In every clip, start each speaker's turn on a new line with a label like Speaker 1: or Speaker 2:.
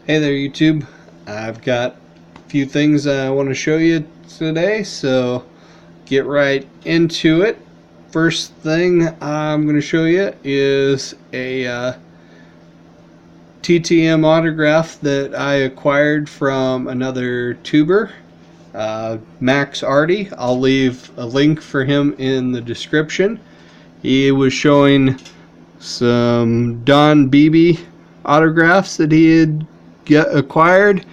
Speaker 1: Hey there, YouTube. I've got a few things I want to show you today, so get right into it. First thing I'm going to show you is a TTM autograph that I acquired from another tuber, Max Arty. I'll leave a link for him in the description. He was showing some Beebe autographs that he had acquired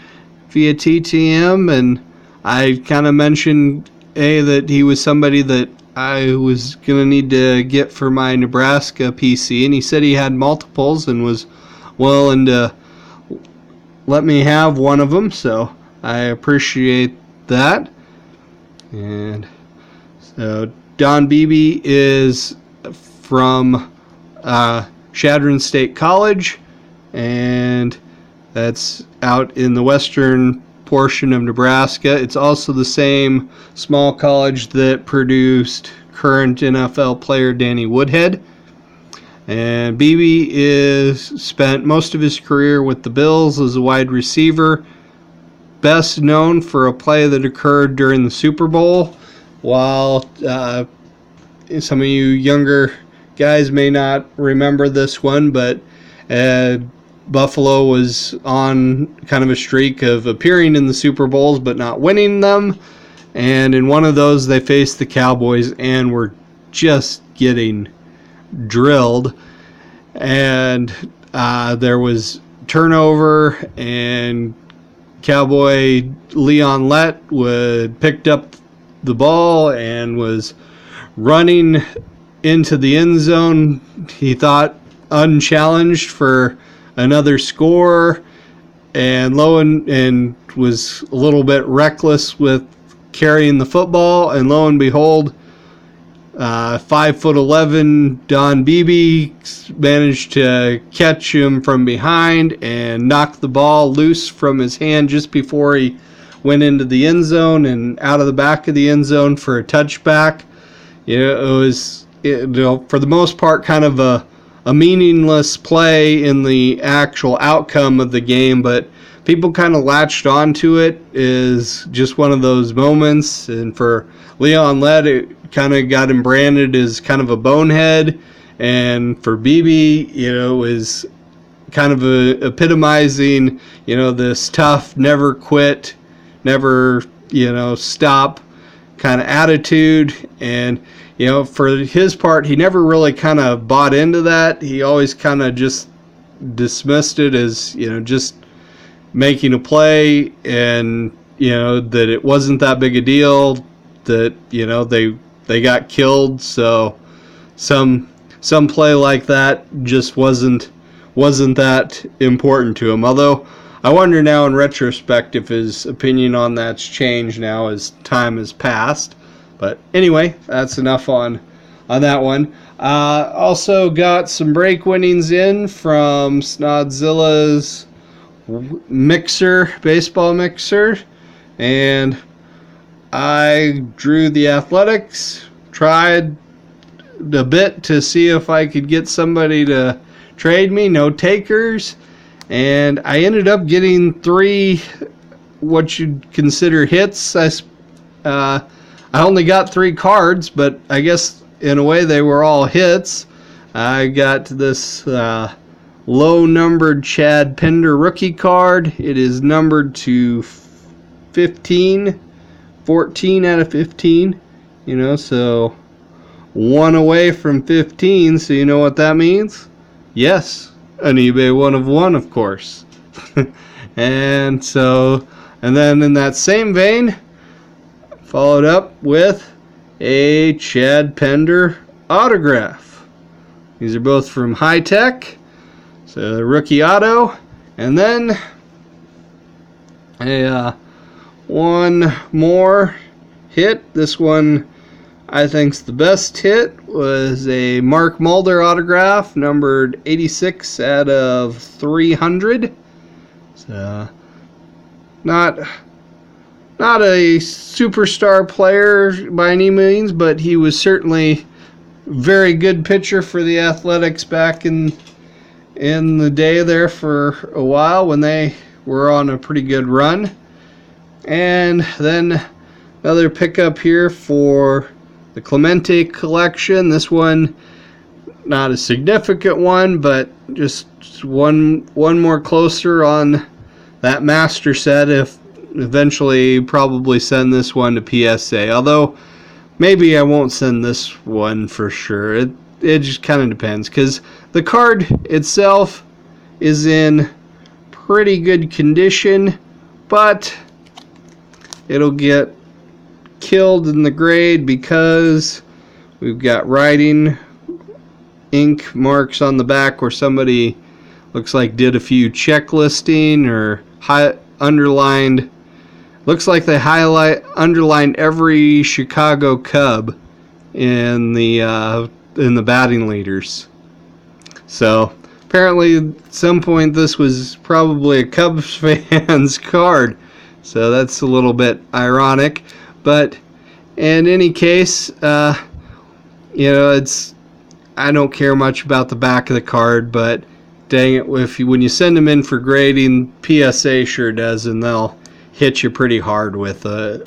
Speaker 1: via TTM, and I kind of mentioned that he was somebody that I was going to need to get for my Nebraska PC, and he said he had multiples and was willing to let me have one of them, so I appreciate that. And so Beebe is from Chadron State College, and that's out in the western portion of Nebraska. It's also the same small college that produced current NFL player Danny Woodhead. And Beebe is spent most of his career with the Bills as a wide receiver, best known for a play that occurred during the Super Bowl. While some of you younger guys may not remember this one, but Buffalo was on kind of a streak of appearing in the Super Bowls but not winning them, and in one of those they faced the Cowboys and were just getting drilled, and there was turnover, and Cowboy Leon Lett picked up the ball and was running into the end zone, he thought unchallenged, for another score, and and was a little bit reckless with carrying the football, and lo and behold, 5'11" Beebe managed to catch him from behind and knock the ball loose from his hand just before he went into the end zone and out of the back of the end zone for a touchback. It was, for the most part, kind of a meaningless play in the actual outcome of the game, but people kind of latched onto it as just one of those moments, and for Leon Lett, it kind of got him branded as kind of a bonehead, and for Beebe, it was kind of epitomizing, this tough, never quit, never, stop kind of attitude. And for his part, he never really kind of bought into that. He always kind of just dismissed it as, just making a play, and, that it wasn't that big a deal, that, they got killed. So some play like that just wasn't that important to him. Although I wonder now in retrospect if his opinion on that's changed now as time has passed. But anyway, that's enough on that one. Also got some break winnings in from Snodzilla's baseball mixer, and I drew the Athletics, tried a bit to see if I could get somebody to trade me, no takers, and I ended up getting 3 what you'd consider hits. I only got 3 cards, but I guess in a way they were all hits. I got this low-numbered Chad Pender rookie card. It is numbered to 15, 14 out of 15, so 1 away from 15, so you know what that means? Yes, an eBay 1 of 1, of course. And then in that same vein, followed up with a Chad Pender autograph. These are both from High Tech, so rookie auto, and then one more hit. This one I think's the best hit, was a Mark Mulder autograph, numbered 86 out of 300. So not a superstar player by any means, but he was certainly a very good pitcher for the Athletics back in the day there for a while when they we're on a pretty good run. And then another pickup here for the Clemente collection. This one, not a significant one, but just one more closer on that master set. If eventually probably send this one to PSA, although maybe I won't send this one for sure. It just kind of depends, because the card itself is in pretty good condition, but it'll get killed in the grade because we've got writing, ink marks on the back where somebody looks like did a few checklisting or underlined. Looks like they underlined every Chicago Cub in the batting leaders. So apparently at some point this was probably a Cubs fan's card. So that's a little bit ironic. But in any case, I don't care much about the back of the card, but dang it, when you send them in for grading, PSA sure does, and they'll hit you pretty hard they'll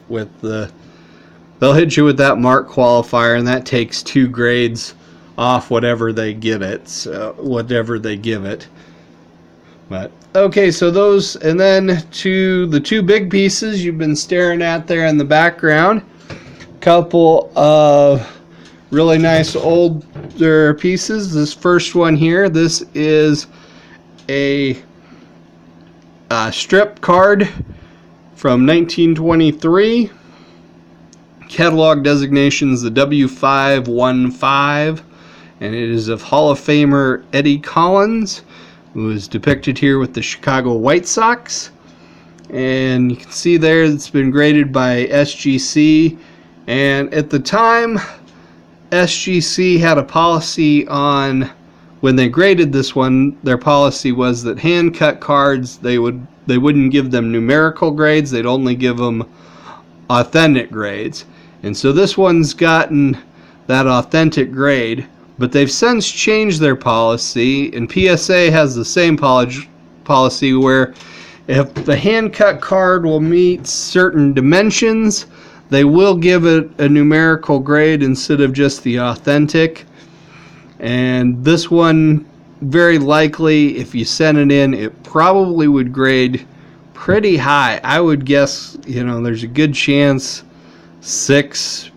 Speaker 1: hit you with that mark qualifier, and that takes 2 grades off whatever they give it. But okay, so those, and then to the 2 big pieces you've been staring at there in the background. Couple of really nice older pieces. This first one here, this is a strip card from 1923. Catalog designation is the W515, and it is of Hall of Famer Eddie Collins, who is depicted here with the Chicago White Sox. And you can see there it's been graded by SGC, and at the time SGC had a policy on, when they graded this one, their policy was that hand cut cards, they wouldn't give them numerical grades, they'd only give them authentic grades. And so this one's gotten that authentic grade, but they've since changed their policy, and PSA has the same policy where if the hand cut card will meet certain dimensions, they will give it a numerical grade instead of just the authentic. And this one, very likely, if you sent it in, it probably would grade pretty high. I would guess, there's a good chance 6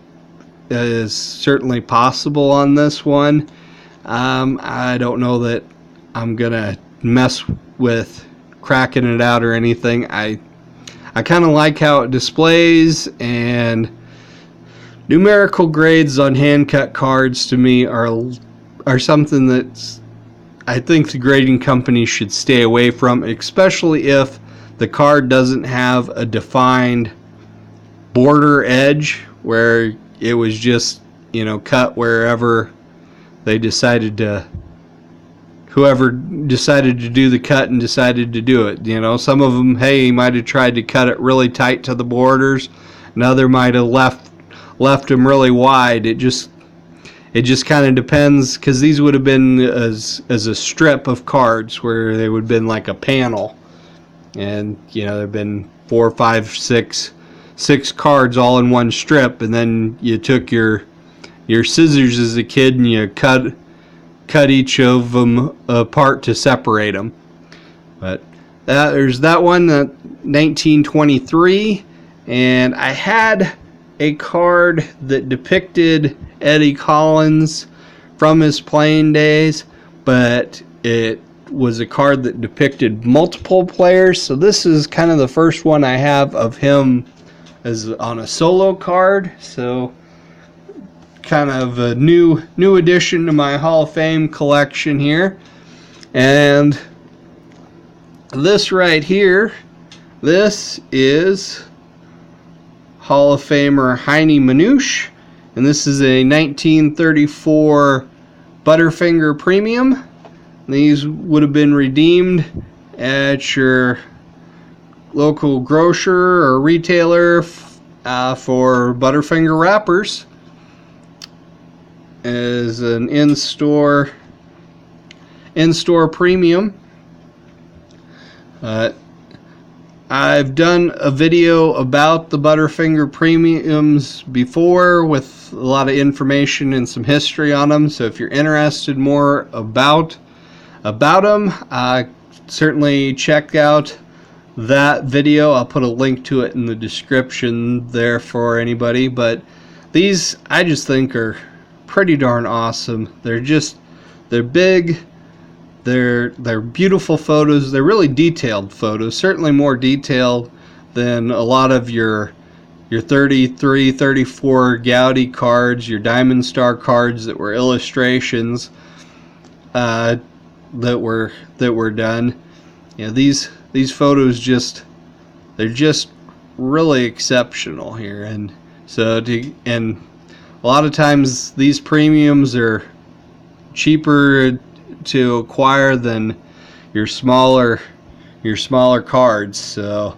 Speaker 1: is certainly possible on this one. I don't know that I'm gonna mess with cracking it out or anything. I kind of like how it displays, and numerical grades on hand cut cards to me are something that I think the grading company should stay away from, especially if the card doesn't have a defined border edge where it was just, cut wherever they decided to, whoever decided to do the cut and decided to do it. Some of them, hey, he might have tried to cut it really tight to the borders. Another might have left them really wide. It just kind of depends, because these would have been as a strip of cards where they would have been like a panel. And, there have been 4, 5, 6 cards all in one strip, and then you took your scissors as a kid and you cut each of them apart to separate them. But there's that one, 1923, and I had a card that depicted Eddie Collins from his playing days, but it was a card that depicted multiple players. So this is kind of the first one I have of him as on a solo card. So kind of a new addition to my Hall of Fame collection here. And this right here, this is Hall of Famer Heinie, and this is a 1934 Butterfinger Premium. These would have been redeemed at your local grocer or retailer for Butterfinger wrappers as an in-store premium. I've done a video about the Butterfinger premiums before with a lot of information and some history on them. So if you're interested more about them, certainly check out that video. I'll put a link to it in the description there for anybody. But these, I just think, are pretty darn awesome. They're big. They're beautiful photos. They're really detailed photos, certainly more detailed than a lot of your 33, 34 Gaudi cards, your Diamond Star cards that were illustrations that were done. You know, these photos they're just really exceptional here, and a lot of times these premiums are cheaper to acquire than your smaller cards. So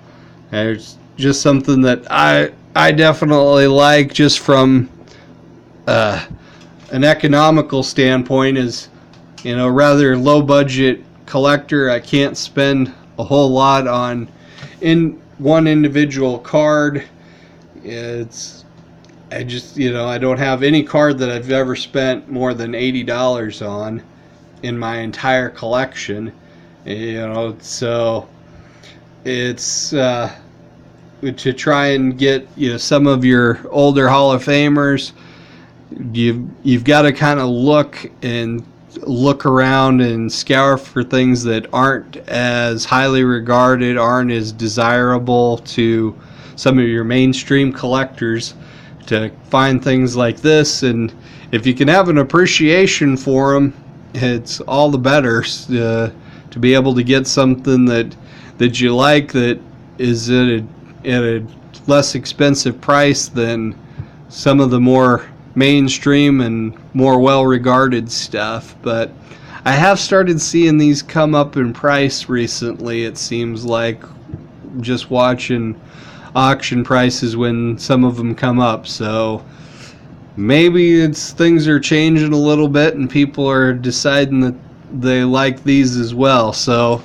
Speaker 1: there's just something that I definitely like, just from an economical standpoint. Is, you know, rather low budget collector, I can't spend a whole lot on one individual card. I don't have any card that I've ever spent more than $80 on in my entire collection, so it's to try and get, some of your older Hall of Famers. You've got to kind of look around and scour for things that aren't as highly regarded, aren't as desirable to some of your mainstream collectors, to find things like this. And if you can have an appreciation for them, it's all the better, to be able to get something that you like, that is at a less expensive price than some of the more mainstream and more well-regarded stuff. But I have started seeing these come up in price recently, it seems like, just watching auction prices when some of them come up. So maybe things are changing a little bit and people are deciding that they like these as well. So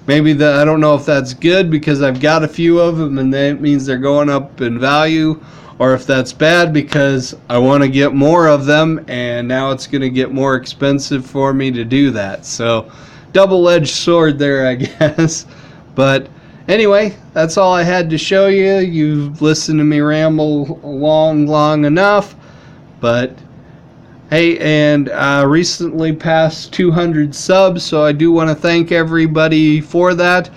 Speaker 1: maybe I don't know if that's good because I've got a few of them and that means they're going up in value, or if that's bad because I want to get more of them and now it's going to get more expensive for me to do that. So double-edged sword there, I guess. But anyway, that's all I had to show you. You've listened to me ramble long enough. But hey, and I recently passed 200 subs, so I do want to thank everybody for that.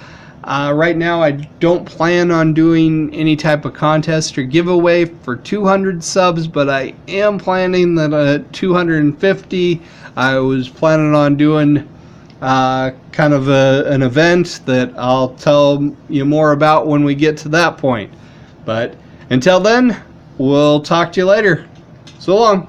Speaker 1: Right now, I don't plan on doing any type of contest or giveaway for 200 subs, but I am planning that at 250, I was planning on doing kind of an event that I'll tell you more about when we get to that point. But until then, we'll talk to you later. So long.